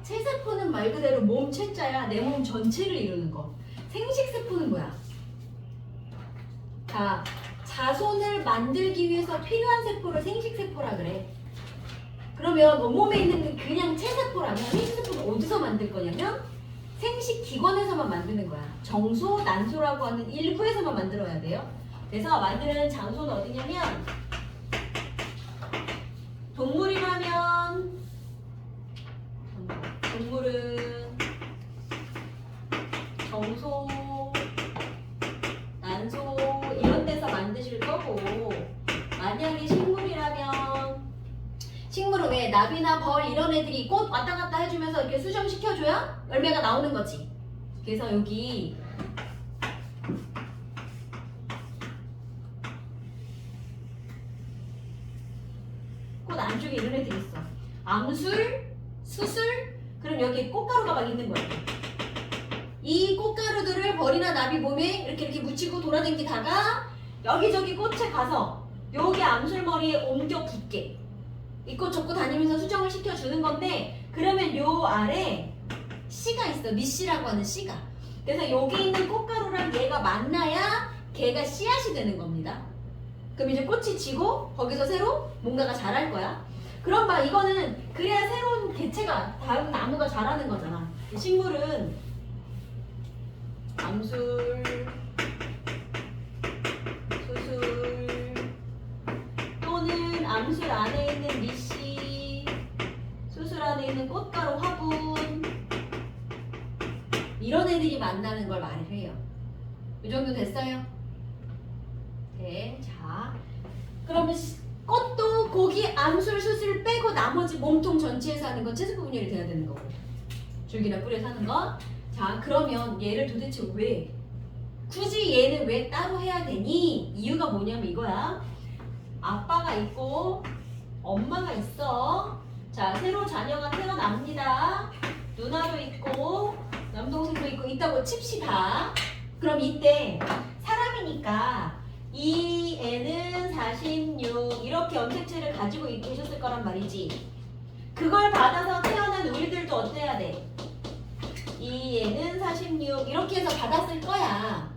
체세포는 말 그대로 몸 체자야. 내 몸 전체를 이루는 거. 생식세포는 뭐야? 자, 자손을 만들기 위해서 필요한 세포를 생식세포라 그래. 그러면 온몸에 있는 그냥 체세포라면 생식세포는 어디서 만들 거냐면 생식기관에서만 만드는 거야. 정소, 난소라고 하는 일부에서만 만들어야 돼요. 그래서 만드는 장소는 어디냐면 동물이라면 동물은 정소, 난소 이런 데서 만드실 거고 만약에 식물이라면 식물은 왜 나비나 벌 이런 애들이 꽃 왔다 갔다 해주면서 이렇게 수정시켜줘야 열매가 나오는 거지. 그래서 여기 꽃 안쪽에 이런 애들이 있어. 암술, 수술, 그럼 여기 꽃가루가 막 있는 거야. 이 꽃가루들을 벌이나 나비 몸에 이렇게 묻히고 돌아다니다가 여기저기 꽃에 가서 여기 암술머리에 옮겨 붙게 이 꽃 접고 다니면서 수정을 시켜주는 건데 그러면 요 아래 씨가 있어. 밑씨라고 하는 씨가. 그래서 여기 있는 꽃가루랑 얘가 만나야 걔가 씨앗이 되는 겁니다. 그럼 이제 꽃이 지고 거기서 새로 뭔가가 자랄 거야. 그럼 막 이거는 그래야 새로운 개체가 다른 나무가 자라는 거잖아. 식물은 암술, 수술 또는 암술 안에 있는 밑씨, 수술 안에 있는 꽃가루 화분 이런 애들이 만나는 걸 말을 해요. 이 정도 됐어요? 네, 자 그러면 꽃도 고기, 암술, 수술 빼고 나머지 몸통 전체에서 하는 건 체세포 분열이 돼야 되는 거고 줄기나 뿌리에서 하는 건. 자 그러면 얘를 도대체 왜 굳이 얘는 왜 따로 해야 되니? 이유가 뭐냐면 이거야. 아빠가 있고 엄마가 있어. 자 새로 자녀가 태어납니다. 누나도 있고 남동생도 있고 있다고 칩시다. 그럼 이때 사람이니까 이 애는 46 이렇게 염색체를 가지고 계셨을 거란 말이지. 그걸 받아서 태어난 우리들도 어때야 돼? 이 애는 46 이렇게 해서 받았을 거야.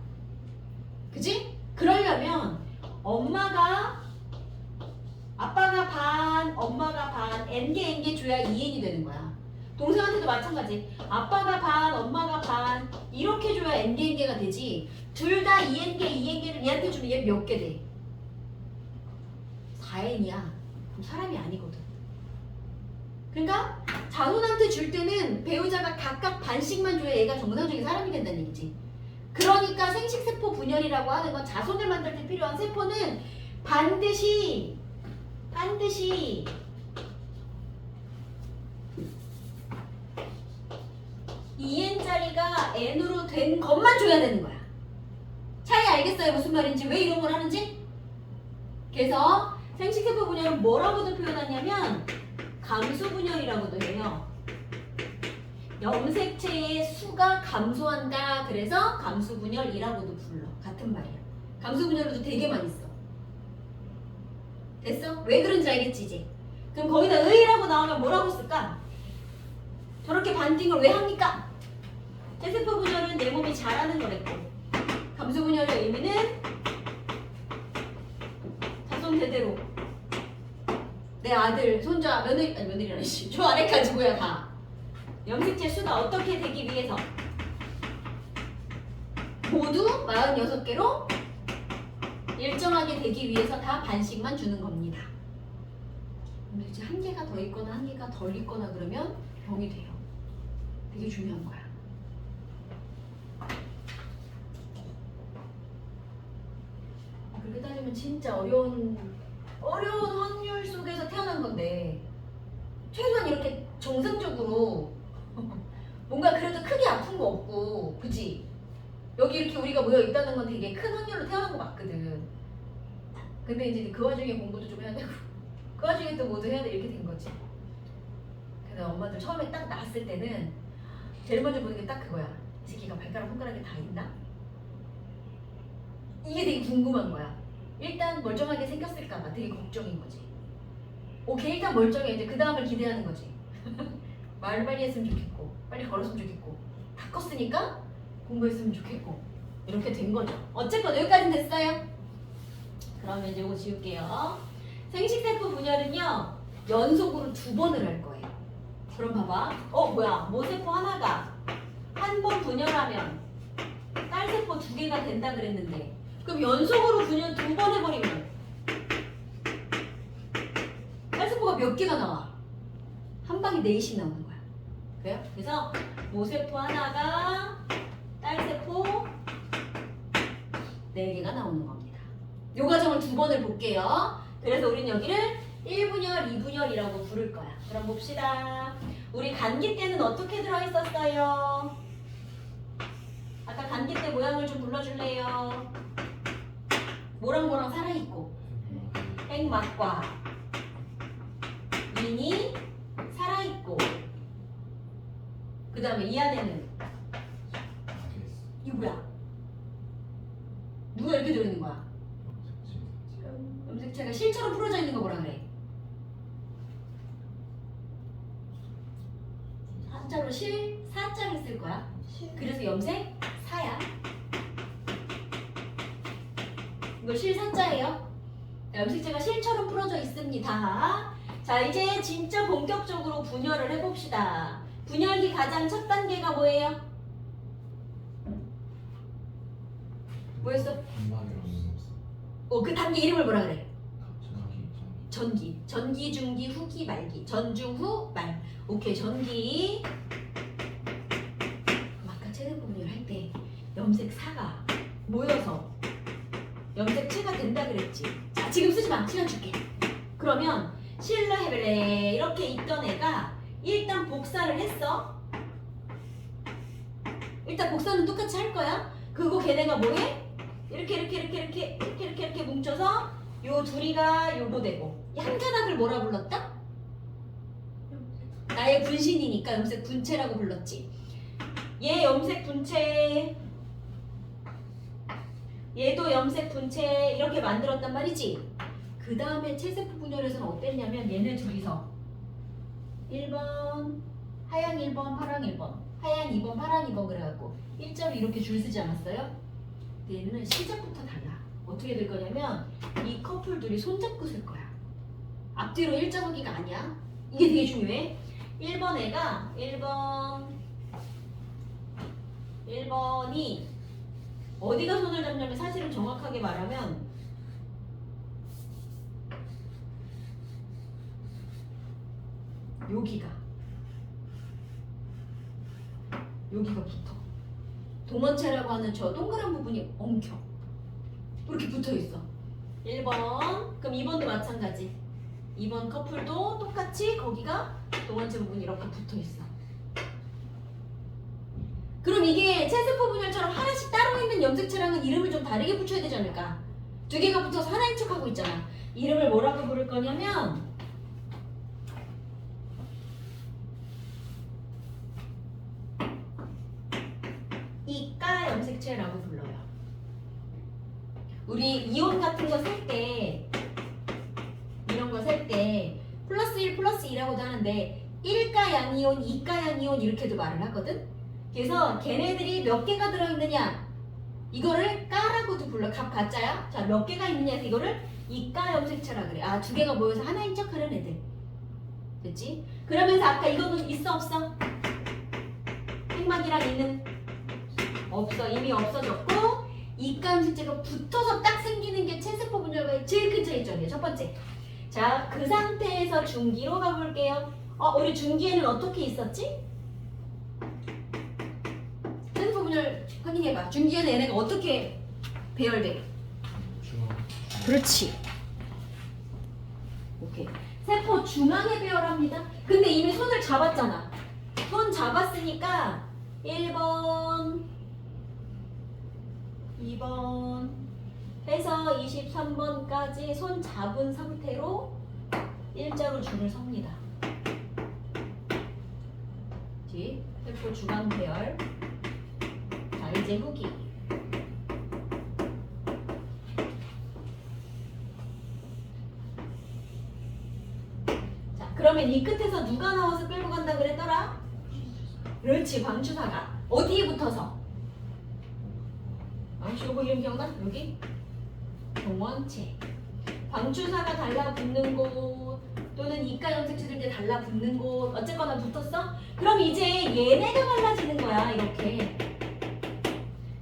그지? 그러려면 아빠가 반, 엄마가 반, n개 줘야 2n이 되는 거야. 동생한테도 마찬가지. 아빠가 반, 엄마가 반 이렇게 줘야 n개가 되지. 둘 다 2n개를 얘한테 주면 얘 몇 개 돼? 4n이야. 그럼 사람이 아니거든. 그러니까 자손한테 줄 때는 배우자가 각각 반씩만 줘야 얘가 정상적인 사람이 된다는 얘기지. 그러니까 생식세포 분열이라고 하는 건 자손을 만들 때 필요한 세포는 반드시 2n짜리가 n으로 된 것만 줘야 되는 거야. 차이 알겠어요? 무슨 말인지? 왜 이런 걸 하는지? 그래서 생식세포 분열은 뭐라고도 표현하냐면 감소분열이라고도 해요. 염색체의 수가 감소한다. 그래서 감소분열이라고도 불러. 같은 말이야. 감소분열도 되게 많이 써. 됐어? 왜 그런지 알겠지 이제? 그럼 거기다 의라고 나오면 뭐라고 쓸까? 저렇게 반띵을 왜 합니까? 체세포 분열은 내 몸이 자라는 거랬고 감소분열의 의미는 자손 대대로 내 아들, 손자, 며느리라는 저 아래까지고야 다 염색체 수가 어떻게 되기 위해서 모두 46개로 일정하게 되기 위해서 다 반씩만 주는 겁니다. 근데 이제 한 개가 더 있거나 한 개가 덜 있거나 그러면 병이 돼요. 되게 중요한 거야. 그렇게 따지면 진짜 어려운 확률 속에서 태어난 건데 최소한 이렇게 정상적으로 뭔가 그래도 크게 아픈 거 없고 그치? 여기 이렇게 우리가 모여 있다는 건 되게 큰 확률로 태어난 거 맞거든. 근데 이제 그 와중에 공부도 좀 해야 되고 그 와중에 또 모두 해야 돼 이렇게 된 거지. 그래서 엄마들 처음에 딱 낳았을 때는 제일 먼저 보는 게 딱 그거야. 이 새끼가 발가락 손가락에 다 있나? 이게 되게 궁금한 거야. 일단 멀쩡하게 생겼을까봐 되게 걱정인 거지. 오케이 일단 멀쩡해. 이제 그 다음을 기대하는 거지. 말을 빨리 했으면 좋겠고 빨리 걸었으면 좋겠고 다 컸으니까 공부했으면 좋겠고 이렇게 된 거죠. 어쨌건 여기까지는 됐어요. 그러면 이제 이거 지울게요. 생식세포 분열은요 연속으로 2번을 할 거예요. 그럼 봐봐. 뭐야 모세포 하나가 한 번 분열하면 딸세포 2개가 된다 그랬는데 그럼 연속으로 분열 2번 해버리면 딸세포가 몇 개가 나와? 한 방에 4씩 나오는 거야. 그래요? 그래서 모세포 하나가 딸세포 4개가 나오는 겁니다. 이 과정을 2번을 볼게요. 그래서 우린 여기를 1분열, 2분열이라고 부를 거야. 그럼 봅시다. 우리 감기 때는 어떻게 들어있었어요? 아까 감기 때 모양을 좀 불러줄래요? 뭐랑 살아있고 핵막과 민이 살아있고 그 다음에 이 안에는 이거 뭐야? 누가 이렇게 들어있는 거야? 염색체가 실처럼 풀어져 있는 거 뭐라 그래? 한자로 실, 사자를 쓸 거야. 그래서 염색 사야. 이거 실 사자예요. 염색체가 실처럼 풀어져 있습니다. 자, 이제 진짜 본격적으로 분열을 해봅시다. 분열기 가장 첫 단계가 뭐예요? 뭐였어? 그 단계 이름을 뭐라 그래? 전기. 전기, 중기, 후기, 말기. 전중, 후, 말. 오케이, 전기. 아까 체세포 분열할 때 염색사가 모여서 염색체가 된다 그랬지. 자, 지금 쓰지 마. 시간 줄게. 그러면 실러 헤벨레 이렇게 있던 애가 일단 복사를 했어. 일단 복사는 똑같이 할 거야. 그거 걔네가 뭐해? 이렇게 뭉쳐서 요 둘이가 요거 되고 이 한 가닥을 뭐라 불렀다? 나의 분신이니까 염색 분체라고 불렀지. 얘 염색 분체, 얘도 염색 분체 이렇게 만들었단 말이지. 그 다음에 체세포 분열에서는 어땠냐면 얘네 둘이서 1번 하양 1번 파랑 1번 하양 2번 파랑 2번 그래갖고 일자로 이렇게 줄 쓰지 않았어요? 얘는 시작부터 달라. 어떻게 될 거냐면 이 커플 둘이 손잡고 쓸 거야. 앞뒤로 일자보기가 아니야. 이게 되게 중요해. 1번 애가 1번이 어디가 손을 잡냐면 사실은 정확하게 말하면 여기가 붙어. 동원체라고 하는 저 동그란 부분이 엉켜. 이렇게 붙어있어. 1번. 그럼 2번도 마찬가지. 2번 커플도 똑같이 거기가 동원체 부분이 이렇게 붙어있어. 그럼 이게 체세포 분열처럼 하나씩 따로 있는 염색체랑은 이름을 좀 다르게 붙여야 되지 않을까? 2개가 붙어서 하나인 척하고 있잖아. 이름을 뭐라고 부를 거냐면 이가 염색체라고 불러요. 우리 이온 같은 거 살 때 이런 거 살 때 플러스 1 플러스 2라고도 하는데 1가 양이온, 2가 양이온 이렇게도 말을 하거든. 그래서 걔네들이 몇 개가 들어있느냐 이거를 까라고도 불러. 값 가짜야. 자, 몇 개가 있느냐 해서 이거를 이가 염색체라 그래. 2개가 모여서 하나인 척 하는 애들. 됐지? 그러면서 아까 이거는 있어 없어? 핵막이랑 있는 없어. 이미 없어졌고 이가 염색체가 붙어서 딱 생기는 게 체세포 분열과의 제일 큰 차이점이에요. 첫 번째. 자, 그 상태에서 중기로 가볼게요. 우리 중기에는 어떻게 있었지? 체세포 분열 확인해봐. 중기에는 얘네가 어떻게 배열돼? 그렇지. 오케이. 세포 중앙에 배열합니다. 근데 이미 손을 잡았잖아. 손 잡았으니까 1번 2번 해서 23번까지 손 잡은 상태로 일자로 줄을 섭니다. 뒤 세포 중앙 배열. 자, 이제 후기. 자, 그러면 이 끝에서 누가 나와서 끌고 간다? 발생한다 그랬더라? 그렇지, 방추사가. 어디에 붙어서? 요거 이름 기억나? 여기? 동원체. 방추사가 달라붙는 곳 또는 이가 염색체들 때 달라붙는 곳 어쨌거나 붙었어? 그럼 이제 얘네가 갈라지는 거야 이렇게.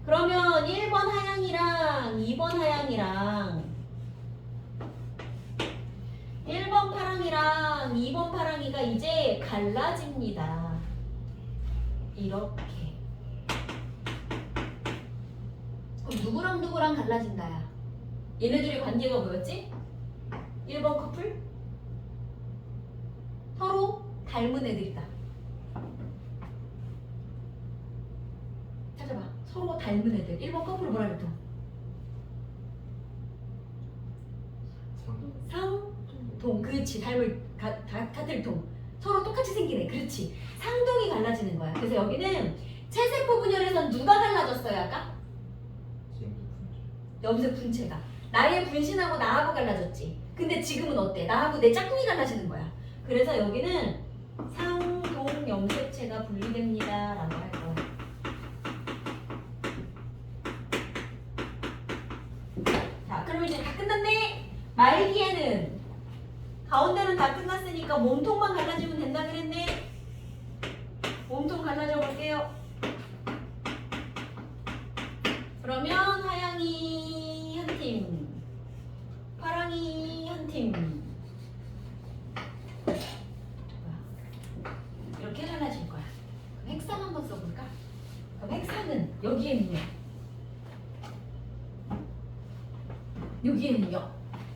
그러면 1번 하양이랑 2번 하양이랑 1번 파랑이랑 2번 파랑이가 이제 갈라집니다. 이렇게. 그럼 누구랑 누구랑 갈라진다야? 얘네들의 관계가 뭐였지? 1번 커플? 서로 닮은 애들이다. 찾아봐. 서로 닮은 애들. 1번 커플 뭐라 그랬어? 상동. 그렇지. 같을 동. 서로 똑같이 생긴 애. 그렇지. 상동이 갈라지는 거야. 그래서 여기는 체세포 분열에선 누가 갈라졌어요 아까? 염색 분체가. 나의 분신하고 나하고 갈라졌지. 근데 지금은 어때? 나하고 내 짝꿍이 갈라지는 거야. 그래서 여기는 상동 염색체가 분리됩니다 라고 할 거야. 자, 그럼 이제 다 끝났네. 말기에는 가운데는 다 끝났으니까 몸통만 갈라지면 된다 그랬네. 몸통 갈라져 볼게요. 그러면 하양이 한 팀, 파랑이 한 팀. 이렇게 갈라질 거야. 그럼 핵상 한번 써볼까? 그럼 핵상은 여기에는요. 여기에는요.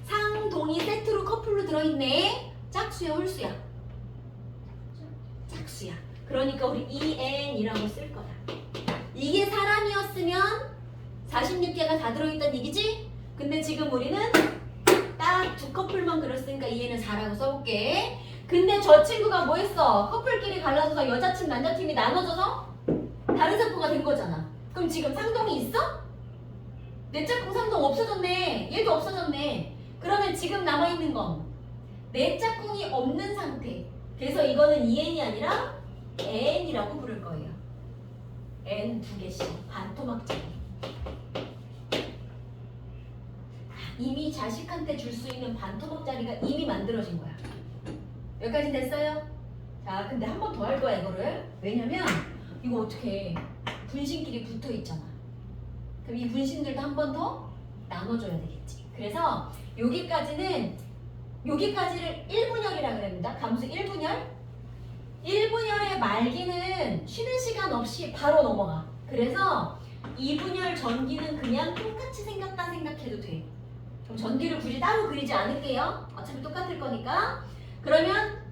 상동이 세트로 커플로 들어있네. 짝수야 홀수야? 짝수야. 그러니까 우리 EN이라고 쓸 거야. 이게 사람이었으면 46개가 다 들어있단 얘기지? 근데 지금 우리는 딱 두 커플만 그렸으니까 EN은 4라고 써볼게. 근데 저 친구가 뭐 했어? 커플끼리 갈라져서 여자팀 남자팀이 나눠져서 다른 세포가 된 거잖아. 그럼 지금 상동이 있어? 내 짝꿍 상동 없어졌네. 얘도 없어졌네. 그러면 지금 남아있는 건 내 짝꿍이 없는 상태. 그래서 이거는 EN이 아니라 N이라고 부를 거예요. N 2개씩 반토막짜리. 이미 자식한테 줄 수 있는 반토막짜리가 이미 만들어진 거야. 여기까지 됐어요? 자, 근데 한 번 더 할 거야 이거를. 왜냐면 이거 어떻게 분신끼리 붙어 있잖아. 그럼 이 분신들도 한 번 더 나눠줘야 되겠지. 그래서 여기까지를 1분열이라 그럽니다. 감수 1분열. 1분열의 말기는 쉬는 시간 없이 바로 넘어가. 그래서 2분열 전기는 그냥 똑같이 생겼다 생각해도 돼. 그럼 전기를 굳이 따로 그리지 않을게요. 어차피 똑같을 거니까. 그러면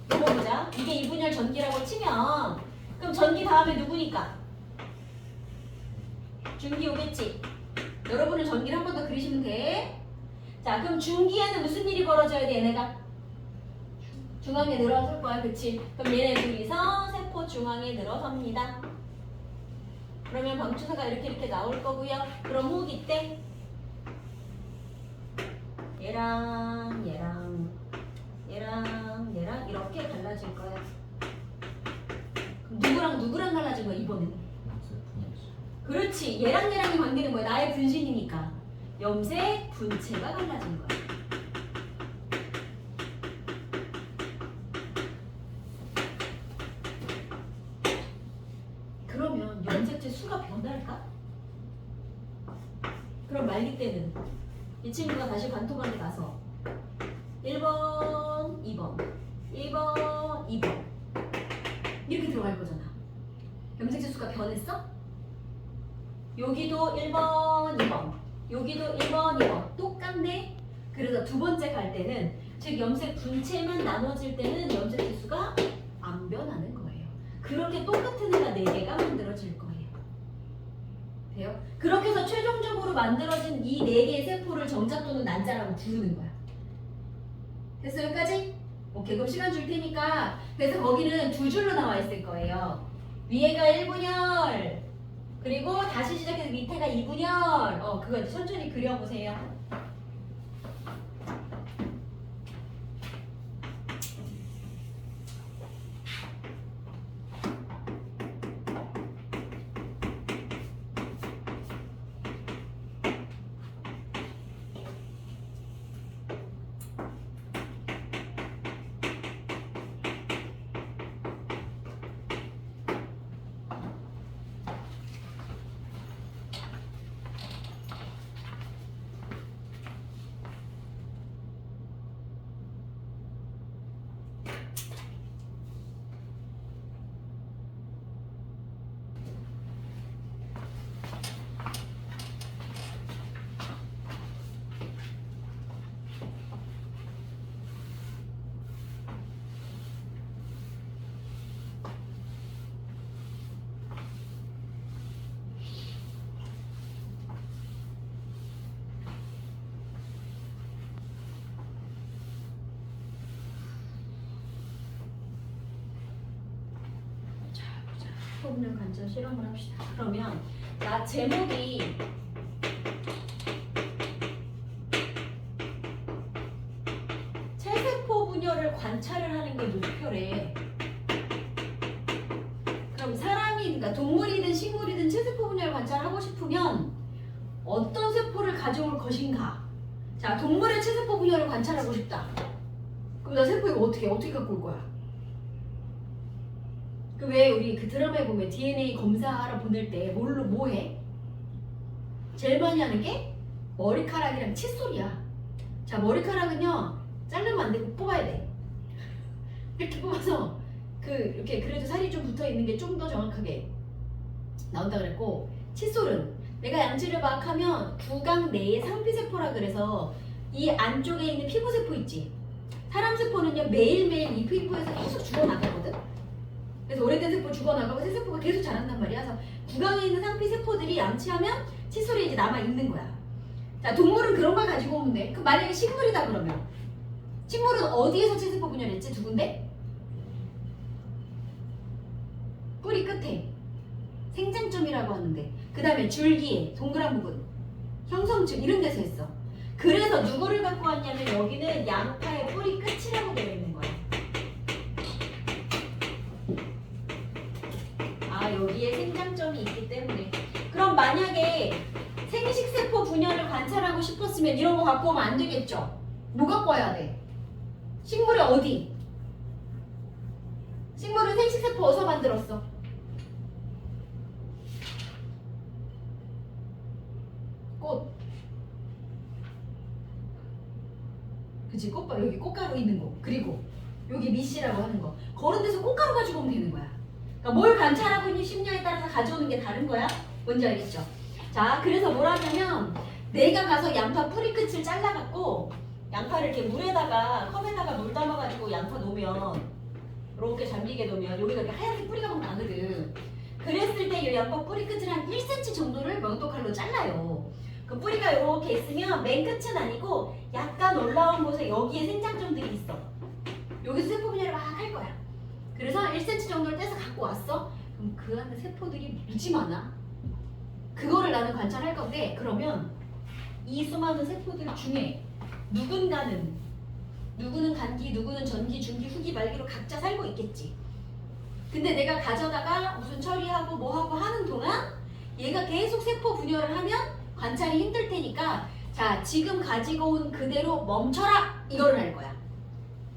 이거 보자. 이게 2분열 전기라고 치면 그럼 전기 다음에 누구니까? 중기 오겠지? 여러분은 전기를 한 번 더 그리시면 돼. 자, 그럼 중기에는 무슨 일이 벌어져야 돼, 얘네가? 중앙에 늘어설 거야, 그치? 그럼 얘네 둘이서 세포 중앙에 늘어섭니다. 그러면 방추사가 이렇게 나올 거고요. 그럼 호흡이 때 얘랑 이렇게 갈라질 거야. 그럼 누구랑 갈라진 거야, 이번에는? 그렇지. 얘랑이 관계는 뭐야? 나의 분신이니까. 염색 분체가 갈라진 거야. 그러면 염색체 수가 변할까? 그럼 말기 때는 이 친구가 다시 반토막에 가서 1번, 2번, 1번, 2번 이렇게 들어갈 거잖아. 염색체 수가 변했어? 여기도 1번, 2번, 여기도 1번, 2번 똑같네? 그래서 두 번째 갈 때는 즉 염색 분체만 나눠질 때는 염색체 수가 안 변하는 거예요. 그렇게 똑같은 애가 4개가 만들어질 거예요. 돼요? 그렇게 해서 최종적으로 만들어진 이 4개의 세포를 정자 또는 난자라고 부르는 거야. 됐어 여기까지? 오케이 그럼 시간 줄 테니까 그래서 거기는 2줄로 나와 있을 거예요. 위에가 1분열 그리고 다시 시작해서 밑에가 2분열 그거 이제 천천히 그려보세요. 체세포 분열 관찰 실험을 합시다. 그러면 자 제목이 체세포 분열을 관찰을 하는 게 목표래. 그럼 사람이 그러니까 동물이든 식물이든 체세포 분열 관찰하고 싶으면 어떤 세포를 가져올 것인가? 자 동물의 체세포 분열을 관찰하고 싶다. 그럼 나 세포 이거 어떻게 갖고 올 거야? 그 왜 우리 그 드라마에 보면 DNA 검사하러 보낼 때 뭐 해? 제일 많이 하는 게 머리카락이랑 칫솔이야. 자 머리카락은요 자르면 안 되고 뽑아야 돼. 이렇게 뽑아서 이렇게 그래도 살이 좀 붙어 있는 게 좀 더 정확하게 나온다 그랬고 칫솔은 내가 양치를 막 하면 구강 내에 상피세포라 그래서 이 안쪽에 있는 피부세포 있지. 사람 세포는요 매일매일 이 피부에서 계속 죽어나가거든. 그래서 오래된 세포 죽어나가고 새 세포가 계속 자란단 말이야. 그래서 구강에 있는 상피 세포들이 양치하면 칫솔이 이제 남아있는 거야. 자 동물은 그런 걸 가지고 오면 돼. 그럼 만약에 식물이다 그러면 식물은 어디에서 체세포 분열했지? 두 군데? 뿌리 끝에 생장점이라고 하는데 그 다음에 줄기에 동그란 부분 형성층 이런 데서 했어. 그래서 누구를 갖고 왔냐면 여기는 양파의 뿌리 끝이라고 되어 있는 거야. 아 여기에 생장점이 있기 때문에. 그럼 만약에 생식세포 분열을 관찰하고 싶었으면 이런 거 갖고 오면 안 되겠죠? 뭐 갖고 와야 돼? 식물이 어디? 식물은 생식세포 어디서 만들었어? 꽃. 그치 꽃봐 여기 꽃가루 있는 거. 그리고 여기 밑이라고 하는 거. 그런 데서 꽃가루 가지고 오면 되는 거야. 그러니까 뭘 관찰하고 싶냐에 따라서 가져오는 게 다른 거야. 뭔지 알겠죠? 자 그래서 뭘 하냐면 내가 가서 양파 뿌리 끝을 잘라갖고 양파를 이렇게 물에다가 컵에다가 물 담아가지고 양파 놓으면 이렇게 잠기게 놓으면 여기가 이렇게 하얀색 뿌리가 막 나거든. 그랬을 때 이 양파 뿌리 끝을 한 1cm 정도를 명도칼로 잘라요. 그 뿌리가 이렇게 있으면 맨 끝은 아니고 약간 올라온 곳에 여기에 생장점들이 있어. 여기서 세포 분열을 막 할 거야. 그래서 1cm 정도를 떼서 갖고 왔어. 그럼 그 안에 세포들이 무지 많아. 그거를 나는 관찰할 건데 그러면 이 수많은 세포들 중에 누군가는 누구는 간기, 누구는 전기, 중기, 후기, 말기로 각자 살고 있겠지. 근데 내가 가져다가 무슨 처리하고 뭐하고 하는 동안 얘가 계속 세포 분열을 하면 관찰이 힘들 테니까 자 지금 가지고 온 그대로 멈춰라 이거를 할 거야.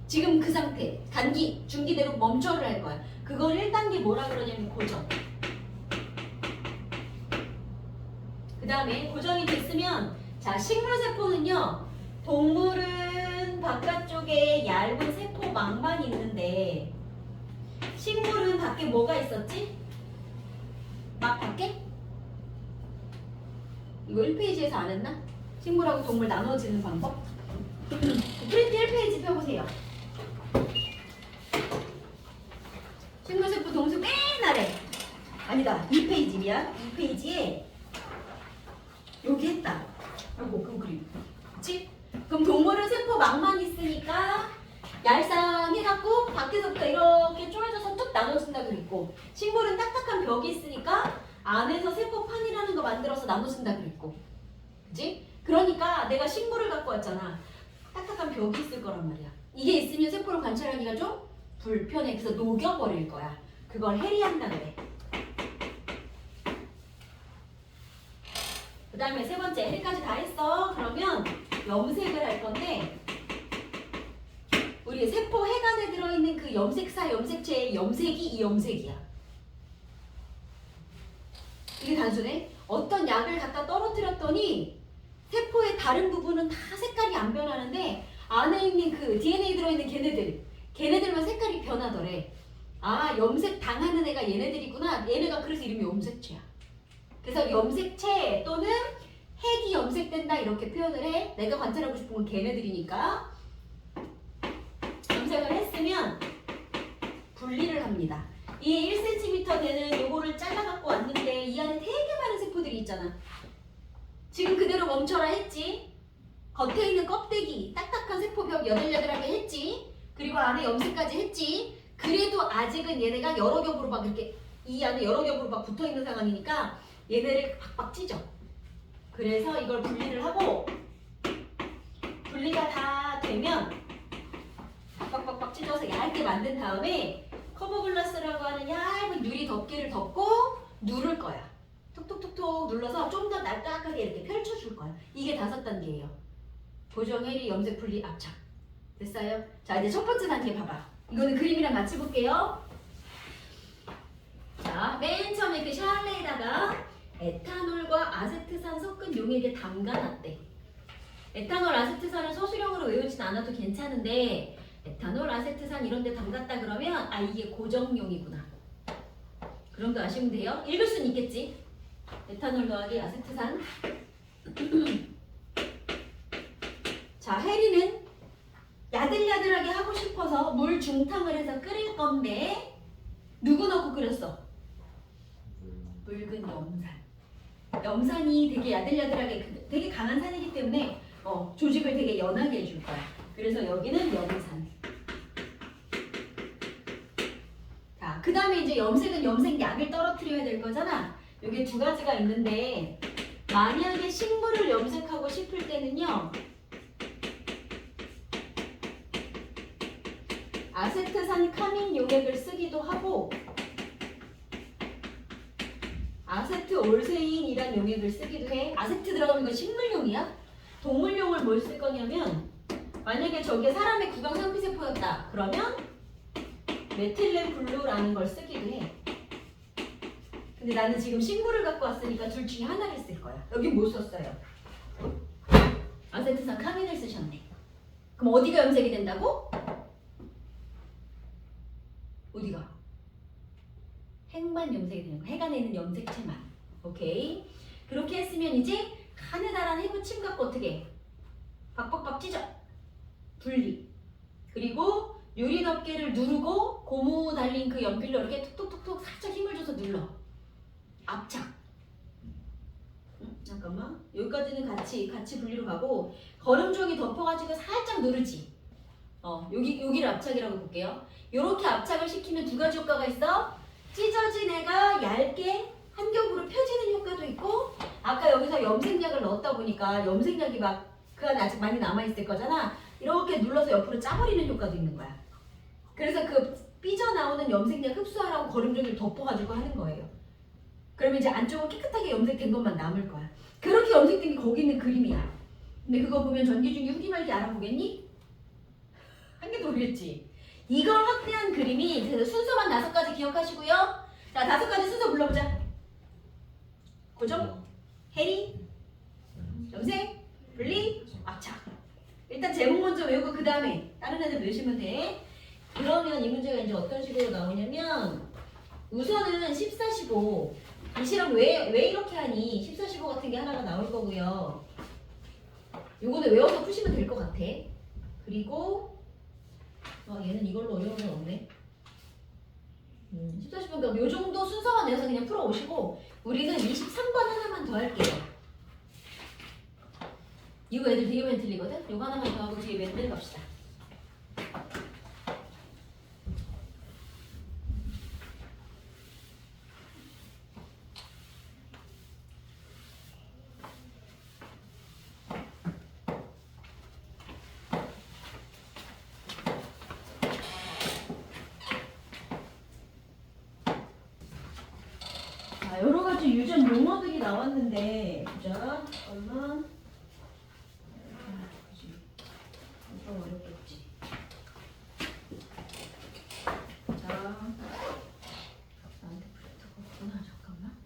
지금 그 상태 단기, 중기대로 멈춰를 할 거야. 그걸 1단계 뭐라 그러냐면 고정. 그 다음에 고정이 됐으면 자 식물세포는요 동물은 바깥쪽에 얇은 세포망만 있는데 식물은 밖에 뭐가 있었지? 막 밖에? 이거 1페이지에서 안 했나? 식물하고 동물 나눠지는 방법? 프린트 1페이지 펴보세요. 식물세포 동수 맨 아래 아니다 2페이지 미안 2페이지에 여기 했다. 아이고 그럼 그림 그치? 그럼 동물은 세포망만 있으니까 얄쌍해갖고 밖에서부터 이렇게 쪼여져서 뚝 나눠진다 그랬고 식물은 딱딱한 벽이 있으니까 안에서 세포판이라는 거 만들어서 나눠진다 그랬고 그치? 그러니까 내가 식물을 갖고 왔잖아. 딱딱한 벽이 있을 거란 말이야. 이게 있으면 세포를 관찰하기가 좀 불편해. 그래서 녹여버릴 거야. 그걸 해리한다 그래. 그 다음에 세 번째 해리까지 다 했어. 그러면 염색을 할 건데 우리 세포 해간에 들어있는 그 염색사 염색체의 염색이 이 염색이야. 이게 단순해. 어떤 약을 갖다 떨어뜨렸더니 세포의 다른 부분은 다 색깔이 안 변하는데 안에 있는 그 DNA 들어있는 걔네들만 색깔이 변하더래. 아 염색 당하는 애가 얘네들이구나. 얘네가 그래서 이름이 염색체야. 그래서 염색체 또는 핵이 염색된다 이렇게 표현을 해. 내가 관찰하고 싶은 건 걔네들이니까. 염색을 했으면 분리를 합니다. 이 1cm 되는 요거를 잘라갖고 왔는데 이 안에 되게 많은 세포들이 있잖아. 지금 그대로 멈춰라 했지. 겉에 있는 껍데기 딱딱한 세포벽 여들여들하게 했지. 그리고 안에 염색까지 했지. 그래도 아직은 얘네가 여러 겹으로 막 이렇게 이 안에 여러 겹으로 막 붙어 있는 상황이니까 얘네를 박박 찢어. 그래서 이걸 분리를 하고 분리가 다 되면 박박박박 찢어서 얇게 만든 다음에 커버 글라스라고 하는 얇은 유리 덮개를 덮고 누를 거야. 톡톡톡톡 눌러서 좀 더 납작하게 이렇게 펼쳐줄 거야. 이게 5단계예요. 고정, 해리, 염색, 분리, 압착. 됐어요? 자, 이제 첫 번째 단계 봐봐. 이거는 그림이랑 같이 볼게요. 자, 맨 처음에 그 샤넬에다가 에탄올과 아세트산 섞은 용액에 담가놨대. 에탄올, 아세트산을 소수령으로 외우진 않아도 괜찮은데 에탄올, 아세트산 이런 데 담갔다 그러면 아 이게 고정용이구나. 그런 거 아시면 돼요. 읽을 수는 있겠지. 에탄올 더하기 아세트산. 자, 해리는 야들야들하게 하고 싶어서 물 중탕을 해서 끓일 건데 누구 넣고 끓였어? 묽은 염산. 염산이 되게 야들야들하게 되게 강한 산이기 때문에 조직을 되게 연하게 해줄 거야. 그래서 여기는 염산. 자, 그 다음에 이제 염색은 염색약을 떨어뜨려야 될 거잖아. 여기 2가지가 있는데 만약에 식물을 염색하고 싶을 때는요. 아세트산 카민 용액을 쓰기도 하고 아세트 올세인이란 용액을 쓰기도 해. 아세트 들어가면 이건 식물용이야. 동물용을 뭘 쓸 거냐면 만약에 저게 사람의 구강 상피세포였다. 그러면 메틸렌 블루라는 걸 쓰기도 해. 근데 나는 지금 식물을 갖고 왔으니까 둘 중에 하나를 쓸 거야. 여기 뭐 썼어요? 아세트산 카민을 쓰셨네. 그럼 어디가 염색이 된다고? 어디가? 핵만 염색이 되는 거야. 해가 내는 염색체만. 오케이. 그렇게 했으면 이제 가느다란 해부침 갖고 어떻게 해? 박박박 찢어. 분리. 그리고 유리 덮개를 누르고 고무 달린 그 연필로 이렇게 톡톡톡톡 살짝 힘을 줘서 눌러. 압착. 잠깐만. 여기까지는 같이 분리로 가고 거름종이 덮어가지고 살짝 누르지. 여기를 압착이라고 볼게요. 이렇게 압착을 시키면 2가지 효과가 있어. 찢어진 애가 얇게 한 겹으로 펴지는 효과도 있고 아까 여기서 염색약을 넣었다 보니까 염색약이 막 그 안에 아직 많이 남아있을 거잖아. 이렇게 눌러서 옆으로 짜버리는 효과도 있는 거야. 그래서 그 삐져나오는 염색약 흡수하라고 거름종이를 덮어가지고 하는 거예요. 그러면 이제 안쪽은 깨끗하게 염색된 것만 남을 거야. 그렇게 염색된 게 거기 있는 그림이야. 근데 그거 보면 전기 중에 후기 말기 알아보겠니? 한 개도 모르겠지. 이걸 확대한 그림이 그래서 순서만 5가지 기억하시고요. 자, 5가지 순서 불러보자. 고정, 해리, 염색, 분리, 압착. 일단 제목 먼저 외우고 그 다음에 다른 애들 외우시면 돼. 그러면 이 문제가 이제 어떤 식으로 나오냐면 우선은 14, 15. 이 실험 왜 이렇게 하니? 14, 15 같은 게 하나가 나올 거고요. 요거는 외워서 푸시면 될 것 같아. 그리고 얘는 이걸로 어려운 건 없네. 14, 15. 그러니까 요 정도 순서만 내서 그냥 풀어오시고 우리는 23번 하나만 더 할게요. 이거 애들 되게 많이 틀리거든? 요거 하나만 더 하고 뒤에 맨들 갑시다. 여러 가지 유전 용어들이 나왔는데, 보자. 잠깐만. 좀 어렵겠지. 자, 나한테 프린터가 없구나. 잠깐만.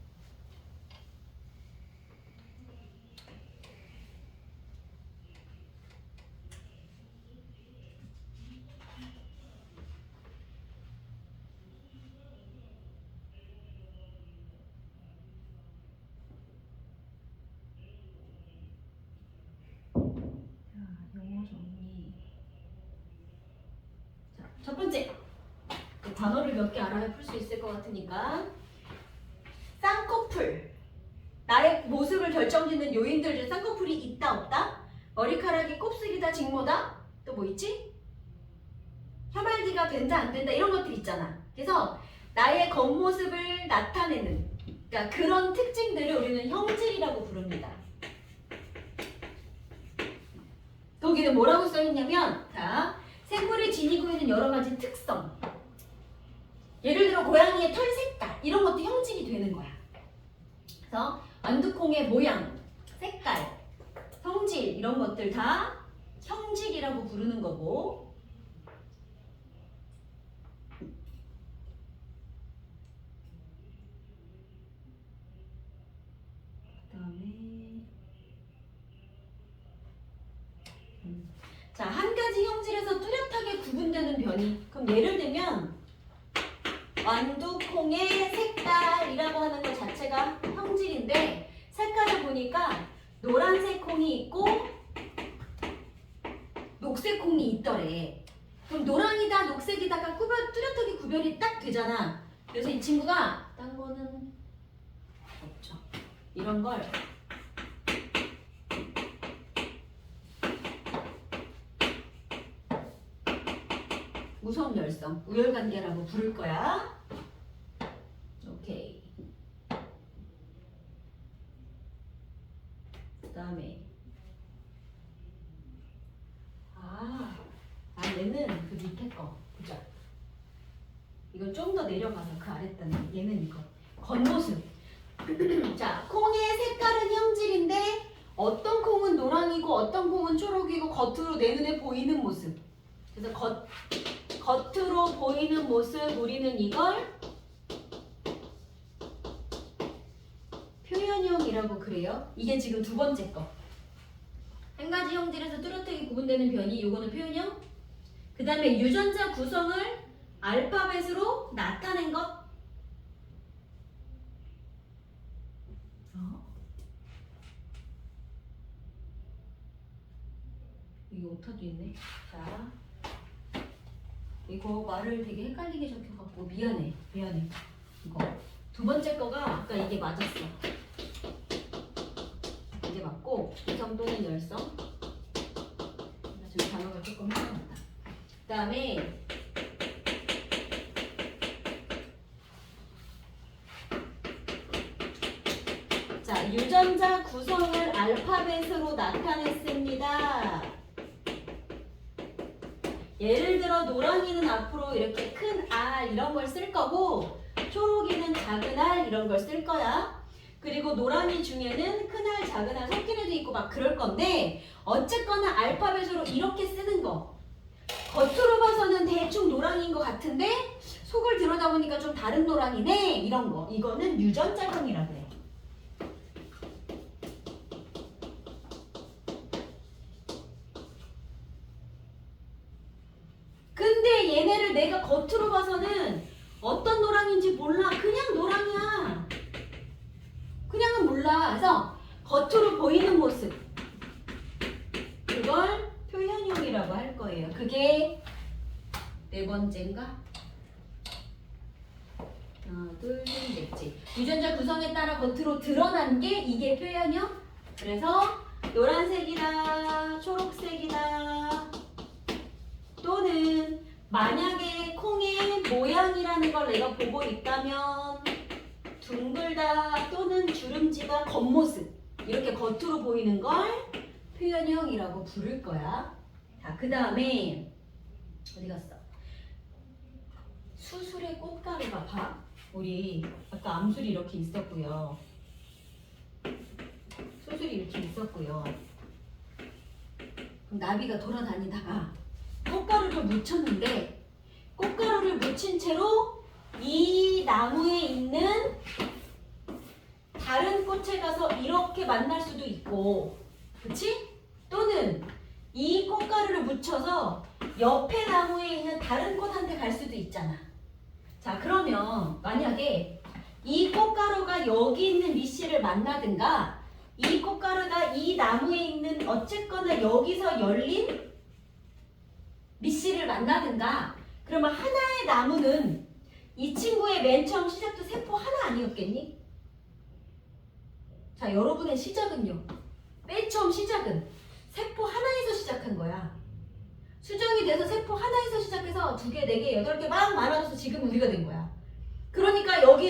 영어 정리. 자, 첫 번째. 그 단어를 몇 개 알아야 풀 수 있을 것 같으니까. 쌍꺼풀. 나의 모습을 결정짓는 요인들 중 쌍꺼풀이 있다 없다? 머리카락이 곱슬이다 직모다? 또 뭐 있지? 혀말기가 된다 안 된다 이런 것들 있잖아. 그래서 나의 겉모습을 나타내는, 그러니까 그런 특징들을 우리는 형질이라고 부릅니다. 거기는 뭐라고 써있냐면, 자, 생물이 지니고 있는 여러 가지 특성. 예를 들어 고양이의 털 색깔 이런 것도 형질이 되는 거야. 그래서 완두콩의 모양, 색깔, 성질 이런 것들 다 형질이라고 부르는 거고. 자, 한 가지 형질에서 뚜렷하게 구분되는 변이. 그럼 예를 들면 완두콩의 색깔이라고 하는 것 자체가 형질인데, 색깔을 보니까 노란색 콩이 있고 녹색 콩이 있더래. 그럼 노랑이다 녹색이다가 뚜렷하게 구별이 딱 되잖아. 그래서 이 친구가 딴 거는 없죠. 이런 걸 무성열성, 우열관계라고 부를 거야. 오케이. 그 다음에 얘는 그 밑에 거 보자. 이건 좀 더 내려가서 그 아랫단에, 얘는 이거 겉모습. 자, 콩의 색깔은 형질인데 어떤 콩은 노랑이고 어떤 콩은 초록이고 겉으로 내 눈에 보이는 모습. 그래서 겉으로 보이는 모습, 우리는 이걸 표현형이라고 그래요. 이게 지금 두 번째 거. 한 가지 형질에서 뚜렷하게 구분되는 변이, 요거는 표현형. 그 다음에 유전자 구성을 알파벳으로 나타낸 것. 이게 오타도 있네. 자, 이거 말을 되게 헷갈리게 적혀갖고 미안해. 이거 두 번째 거가 아까 이게 맞았어. 이게 맞고, 구성 또는 열성. 지금 단어가 조금 헷갈렸다. 그 다음에 자, 유전자 구성을 알파벳으로 나타냈습니다. 예를 들어 노랑이는 앞으로 이렇게 큰 R 이런 걸 쓸 거고, 초록이는 작은 R 이런 걸 쓸 거야. 그리고 노랑이 중에는 큰 R, 작은 R 섞인 애도 있고 막 그럴 건데, 어쨌거나 알파벳으로 이렇게 쓰는 거. 겉으로 봐서는 대충 노랑인 것 같은데 속을 들여다보니까 좀 다른 노랑이네, 이런 거. 이거는 유전자형이라고 해. 근데 얘네를 내가 겉으로 봐서는 어떤 노랑인지 몰라. 그냥 노랑이야. 그냥은 몰라. 그래서 겉으로 보이는 모습, 그걸 표현형이라고 할 거예요. 그게 네 번째인가? 하나, 둘, 셋, 넷째. 유전자 구성에 따라 겉으로 드러난 게 이게 표현형. 그래서 노란색이다, 초록색이다, 또는 만약에 콩의 모양이라는 걸 내가 보고 있다면 둥글다 또는 주름지다, 겉모습, 이렇게 겉으로 보이는 걸 표현형이라고 부를 거야. 자, 그 다음에 어디 갔어? 수술의 꽃가루가 봐. 우리 아까 암술이 이렇게 있었고요. 수술이 이렇게 있었고요. 나비가 돌아다니다가 꽃가루를 묻혔는데, 꽃가루를 묻힌 채로 이 나무에 있는 다른 꽃에 가서 이렇게 만날 수도 있고, 그치? 또는 이 꽃가루를 묻혀서 옆에 나무에 있는 다른 꽃한테 갈 수도 있잖아. 자, 그러면 만약에 이 꽃가루가 여기 있는 미씨를 만나든가, 이 꽃가루가 이 나무에 있는 어쨌거나 여기서 열린 미씨를 만나든가, 그러면 하나의 나무는 이 친구의 맨 처음 시작도 세포 하나 아니었겠니? 자, 여러분의 시작은요, 맨 처음 시작은 세포 하나에서 시작한 거야. 수정이 돼서 세포 하나에서 시작해서 2개, 4개, 8개 막 많아져서 지금 우리가 된 거야. 그러니까 여기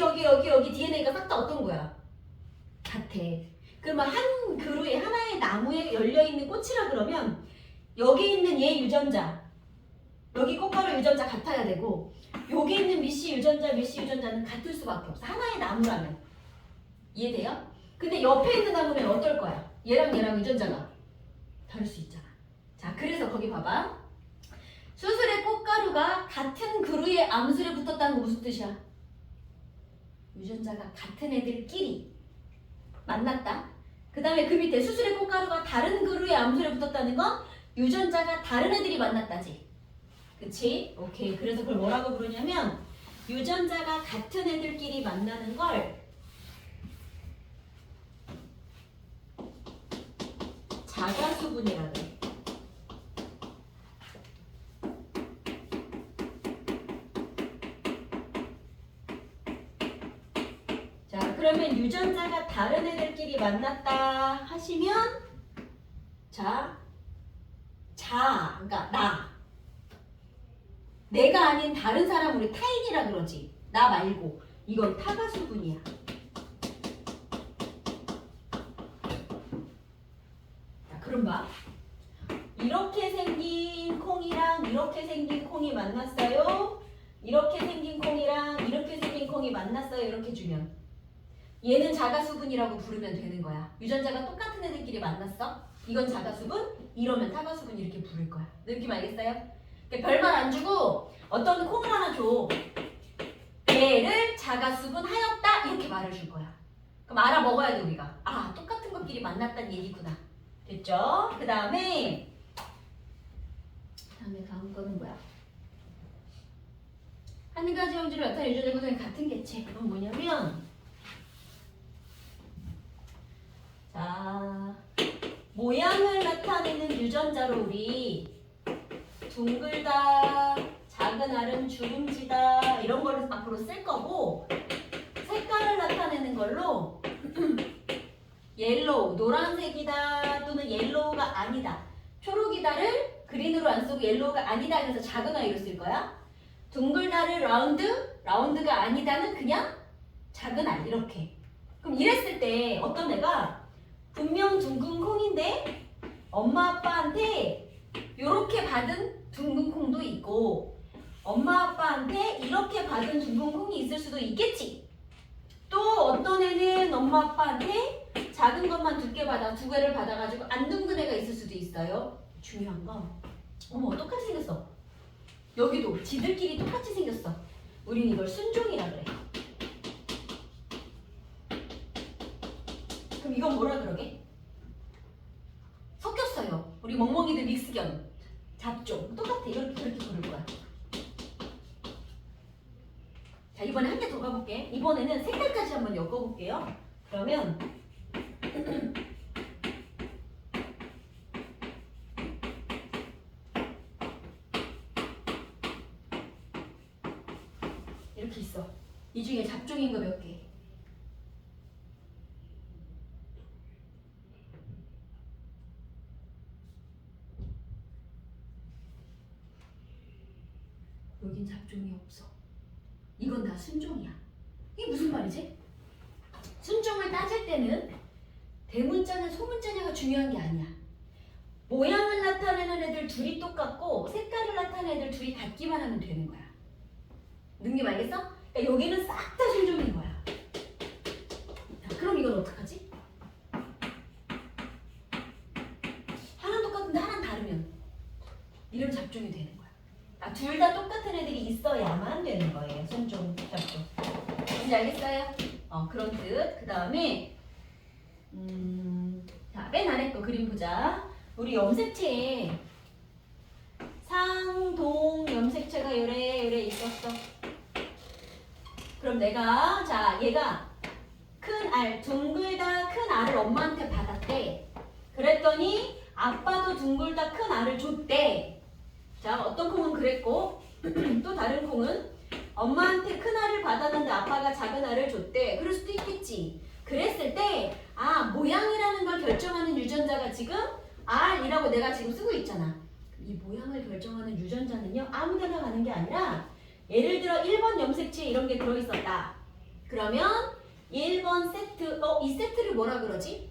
DNA가 싹 다 어떤 거야? 같아. 그러면 한 그루에 하나의 나무에 열려있는 꽃이라 그러면 여기 있는 얘 유전자, 여기 꽃가루 유전자 같아야 되고 여기 있는 미씨 유전자는 같을 수밖에 없어. 하나의 나무라면. 이해돼요? 근데 옆에 있는 나무면 어떨 거야? 얘랑 유전자가 다를 수 있잖아. 자, 그래서 거기 봐봐. 수술의 꽃가루가 같은 그루에 암술에 붙었다는 거 무슨 뜻이야? 유전자가 같은 애들끼리 만났다. 그 다음에 그 밑에 수술의 꽃가루가 다른 그루에 암술에 붙었다는 건 유전자가 다른 애들이 만났다지. 그치? 오케이. 그래서 그걸 뭐라고 부르냐면 유전자가 같은 애들끼리 만나는 걸 자가수분이라고 해. 자, 그러면 유전자가 다른 애들끼리 만났다 하시면 그러니까 내가 아닌 다른 사람 우리 타인이라 그러지. 나 말고. 이건 타가수분이야. 자, 그럼 봐. 이렇게 생긴 콩이랑 이렇게 생긴 콩이 만났어요. 이렇게 생긴 콩이랑 이렇게 생긴 콩이 만났어요. 이렇게 주면 얘는 자가수분이라고 부르면 되는 거야. 유전자가 똑같은 애들끼리 만났어. 이건 자가수분, 이러면 타가수분 이렇게 부를 거야. 느낌 알겠어요? 별말 안 주고 어떤 콩을 하나 줘. 얘를 자가수분 하였다 이렇게 말해줄 거야. 그럼 알아먹어야 돼 우리가. 아, 똑같은 것끼리 만났다는 얘기구나. 됐죠? 그 다음에 다음 거는 뭐야? 한 가지 형질을 나타낸 유전자 구성이 같은 개체. 그건 뭐냐면 자, 모양을 나타내는 유전자로 우리 둥글다, 작은 알은 주름지다 이런 거를 앞으로 쓸 거고 색깔을 나타내는 걸로 옐로우, 노란색이다 또는 옐로우가 아니다, 초록이다를 그린으로 안 쓰고 옐로우가 아니다 그래서 작은 아이로 쓸 거야. 둥글다를 라운드가 아니다는 그냥 작은 알 이렇게. 그럼 이랬을 때 어떤 애가 분명 둥근 콩인데 엄마 아빠한테 이렇게 받은 둥근 콩도 있고 엄마 아빠한테 이렇게 받은 둥근 콩이 있을 수도 있겠지. 또 어떤 애는 엄마 아빠한테 작은 것만 두 개를 받아가지고 안 둥근 애가 있을 수도 있어요. 중요한 건 어머 똑같이 생겼어. 여기도 지들끼리 똑같이 생겼어. 우린 이걸 순종이라 그래. 그럼 이건 뭐라 그러게? 섞였어요. 우리 멍멍이들 믹스견 잡종 똑같아. 이렇게 그렇게 부를 거야. 자, 이번에 한 개 더 가볼게. 이번에는 색깔까지 한번 엮어볼게요. 그러면 이렇게 있어. 이 중에 잡종인 거 몇 개? 여긴 잡종이 없어. 이건 다 순종이야. 이게 무슨 말이지? 순종을 따질 때는 대문자냐 소문자냐가 중요한 게 아니야. 모양을 나타내는 애들 둘이 똑같고 색깔을 나타내는 애들 둘이 같기만 하면 되는 거야. 느낌 알겠어? 그러니까 여기는 싹 다 순종인 거야. 자, 그럼 이건 어떡하지? 하나 똑같은데 하나 다르면 이런 잡종이 되는 거야. 둘 다 똑같은 애들이 있어야만 되는 거예요. 순종, 잡종. 뭔지 알겠어요? 그런 뜻. 그 다음에 자, 맨 아래 거 그림 보자. 우리 염색체에 상동 염색체가 요래 있었어. 그럼 내가 얘가 큰 알, 둥글다 큰 알을 엄마한테 받았대. 그랬더니 아빠도 둥글다 큰 알을 줬대. 자, 어떤 콩은 그랬고 또 다른 콩은 엄마한테 큰 알을 받았는데 아빠가 작은 알을 줬대. 그럴 수도 있겠지. 그랬을 때 모양이라는 걸 결정하는 유전자가 지금 R이라고 내가 지금 쓰고 있잖아. 이 모양을 결정하는 유전자는요 아무데나 가는 게 아니라 예를 들어 1번 염색체 이런 게 들어있었다. 그러면 1번 세트, 이 세트를 뭐라 그러지?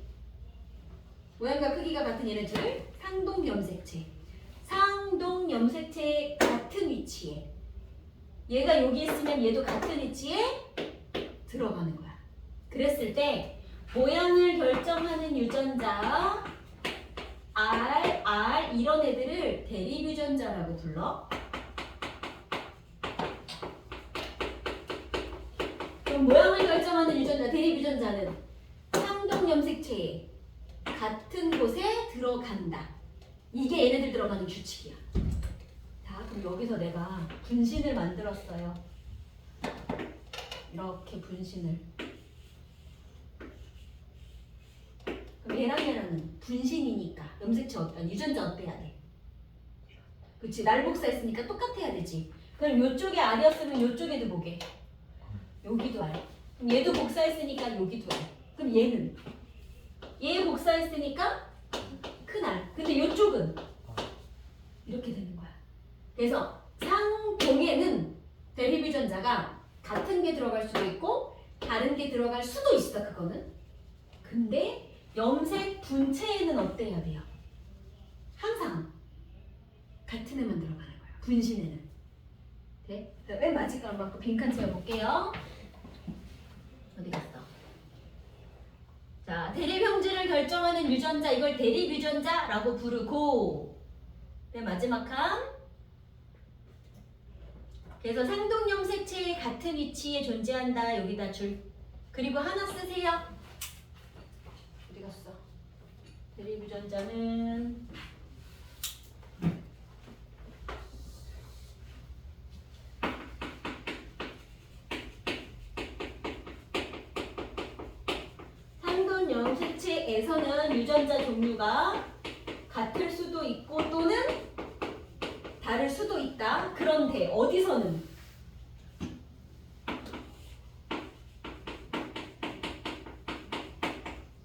모양과 크기가 같은 얘네들 상동 염색체. 상동 염색체의 같은 위치에 얘가 여기 있으면 얘도 같은 위치에 들어가는 거야. 그랬을 때 모양을 결정하는 유전자 R 이런 애들을 대립유전자라고 불러. 그럼 모양을 결정하는 유전자, 대립유전자는 상동 염색체에 같은 곳에 들어간다. 이게 얘네들 들어가는 규칙이야. 자, 그럼 여기서 내가 분신을 만들었어요. 이렇게 분신을. 그럼 얘랑은 분신이니까 염색체 유전자 어때야 돼? 그치, 날 복사했으니까 똑같아야 되지. 그럼 요쪽에 R이었으면 요쪽에도 뭐게? 여기도 R. 그럼 얘도 복사했으니까 여기도 R. 그럼 얘는? 얘 복사했으니까 큰 R. 근데 요쪽은 이렇게 되는 거야. 그래서 상동에는 대립유전자가 같은 게 들어갈 수도 있고 다른 게 들어갈 수도 있어. 그거는. 근데 염색 분체에는 어때야 돼요? 항상 같은 애만 들어가는 거야. 분신에는. 네? 맨 마지막으로 맞고 빈칸 채워볼게요. 어디 갔어? 자, 대립형질을 결정하는 유전자, 이걸 대립유전자라고 부르고, 맨 마지막 칸. 그래서 상동염색체의 같은 위치에 존재한다. 여기다 줄. 그리고 하나 쓰세요. 어디 갔어? 대립유전자는 염색체에서는 유전자 종류가 같을 수도 있고 또는 다를 수도 있다. 그런데 어디서는?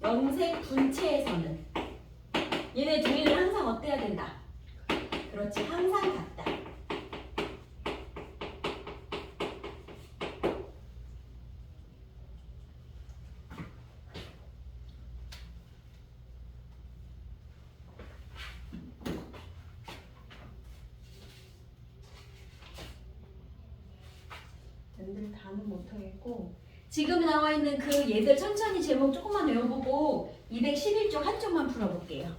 염색 분체에서는 얘네 종류는 항상 어때야 된다? 그렇지, 항상 같다. 얘들 다는 못하겠고 지금 나와 있는 그 얘들 천천히 제목 조금만 외워보고 211쪽 한쪽만 풀어볼게요.